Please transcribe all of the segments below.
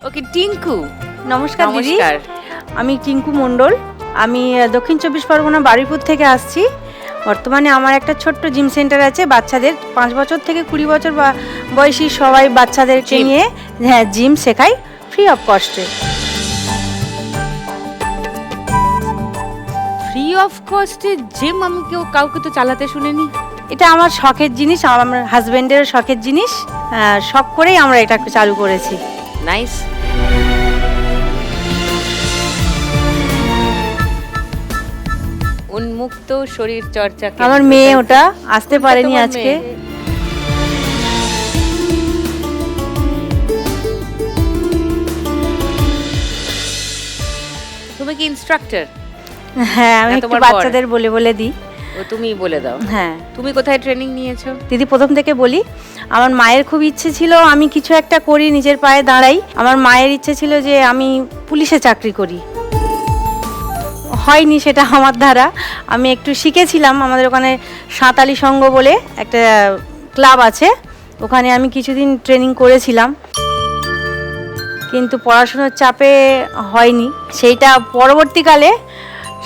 ওকে টিঙ্কু, নমস্কার দিদি, নমস্কার। আমি টিঙ্কু মণ্ডল। আমি দক্ষিণ 24 পরগনা বারুইপুর থেকে আসছি। বর্তমানে আমার একটা ছোট্ট জিম সেন্টার আছে বাচ্চাদের 5 বছর থেকে 20 বছর বয়সী সবাই বাচ্চাদেরকে জিম? নিয়ে জিম শেখাই ফ্রি অফ কস্টে। ফ্রি অফ কস্টে জিম আমি কাউকে তো চালাতে শুনিনি। এটা আমার শখের জিনিস, আমার হাজবেন্ডের শখের জিনিস। শখ করেই আমরা এটা চালু করেছি। নাইস। উন্মুক্ত শরীর চর্চা কেন্দ্র, আমার মেয়ে তাই তো? ওটা আসতে কোনটা পারেনি তোমার আজকে। মেয়ে? তুমি কি ইনস্ট্রাক্টর? হ্যাঁ, আমি না, একটু তোমার বর? বাচ্চাদের বলে বলে দিই। ও তুমিই বলে দাও। হ্যাঁ তুমি কোথায় ট্রেনিং নিয়েছো? দিদি, প্রথম থেকে বলি, আমার মায়ের খুব ইচ্ছে ছিল আমি কিছু একটা করি, নিজের পায়ে দাঁড়াই। আমার মায়ের ইচ্ছে ছিল যে আমি পুলিশে চাকরি করি, হয়নি সেটা আমার দ্বারা। আমি একটু শিখেছিলাম, আমাদের ওখানে সাঁতালি সংঘ বলে একটা ক্লাব আছে, ওখানে আমি কিছুদিন ট্রেনিং করেছিলাম, কিন্তু পড়াশোনার চাপে হয়নি সেইটা। পরবর্তীকালে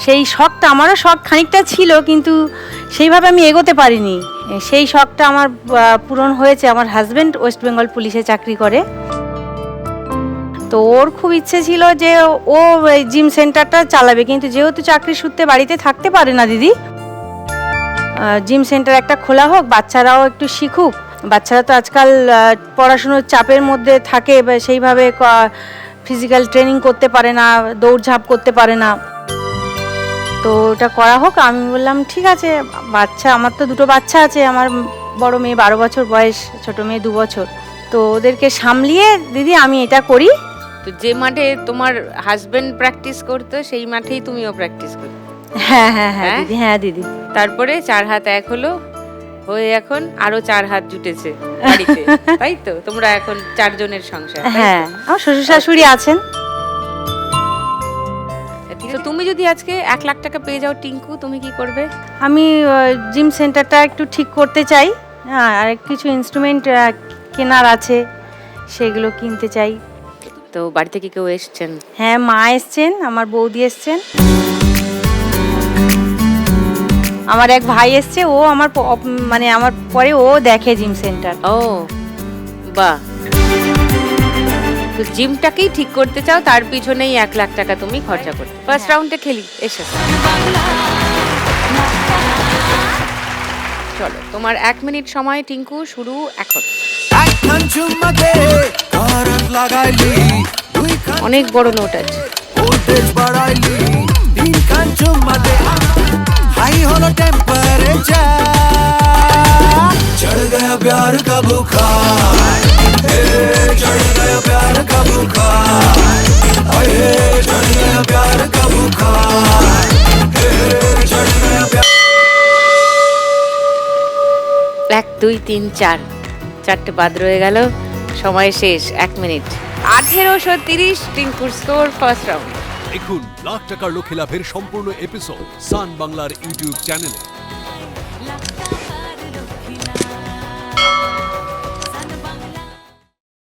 সেই শখটা, আমারও শখ খানিকটা ছিল, কিন্তু সেইভাবে আমি এগোতে পারিনি। সেই শখটা আমার পূরণ হয়েছে। আমার হাজব্যান্ড ওয়েস্ট বেঙ্গল পুলিশে চাকরি করে, তো ওর খুব ইচ্ছে ছিল যে ও জিম সেন্টারটা চালাবে, কিন্তু যেহেতু চাকরির সূত্রে বাড়িতে থাকতে পারে না দিদি, জিম সেন্টার একটা খোলা হোক, বাচ্চারাও একটু শিখুক। বাচ্চারা তো আজকাল পড়াশুনোর চাপের মধ্যে থাকে, সেইভাবে ফিজিক্যাল ট্রেনিং করতে পারে না, দৌড়ঝাঁপ করতে পারে না, তো ওটা করা হোক। আমি বললাম ঠিক আছে। বাচ্চা, আমার তো দুটো বাচ্চা আছে, আমার বড় মেয়ে 12 বছর বয়স, ছোট মেয়ে 2 বছর, তো ওদেরকে সামলিয়ে দিদি আমি এটা করি। তো যে মাঠে তোমার হাজবেন্ড প্র্যাকটিস করতো সেই মাঠেই তুমিও প্র্যাকটিস করতে? হ্যাঁ হ্যাঁ হ্যাঁ হ্যাঁ? দিদি, হ্যাঁ দিদি। তারপরে 4 হাত এক হলো, হয়ে এখন আরো 4 হাত জুটেছে বাড়িতে, তাই তো? তোমরা এখন 4 জনের সংসার, তাই তো? হ্যাঁ, আমার শ্বশুর শাশুড়ি আছেন। তো তুমি যদি আজকে 1 লাখ টাকা পেয়ে যাও টিঙ্কু, তুমি কি করবে? আমি জিম সেন্টারটা একটু ঠিক করতে চাই। হ্যাঁ, আর কিছু ইনস্ট্রুমেন্ট কেনার আছে, সেগুলো কিনতে চাই। তো বাড়ি থেকে কেউ এসছেন? হ্যাঁ, মা এসছেন, আমার বৌদি এসছেন, আমার এক ভাই এসছে, ও আমার মানে আমার পরে ও দেখে জিম সেন্টার। ও বাহ, তো জিমটাকেই ঠিক করতে চাও, তার পিছনেই 1 লাখ টাকা তুমি খরচা করতে। ফার্স্ট রাউন্ডে খেলি, এসো। চলো, তোমার 1 মিনিট সময় টিঙ্কু, শুরু এখন। অনেক বড় নোট আছে। चढ़ गया प्यार का बुखार, चढ़ गया प्यार का बुखार, चढ़ गया प्यार का बुखार, चढ़ गया प्यार। 1 2 3 4, 4টে বাদ রয়ে গেল, সময় শেষ, 1 মিনিট। 1830 টিঙ্কুর স্কোর ফার্স্ট রাউন্ড। দেখুন লাখ টাকার লক্ষ্য লাভের সম্পূর্ণ এপিসোড সান বাংলার ইউটিউব চ্যানেলে।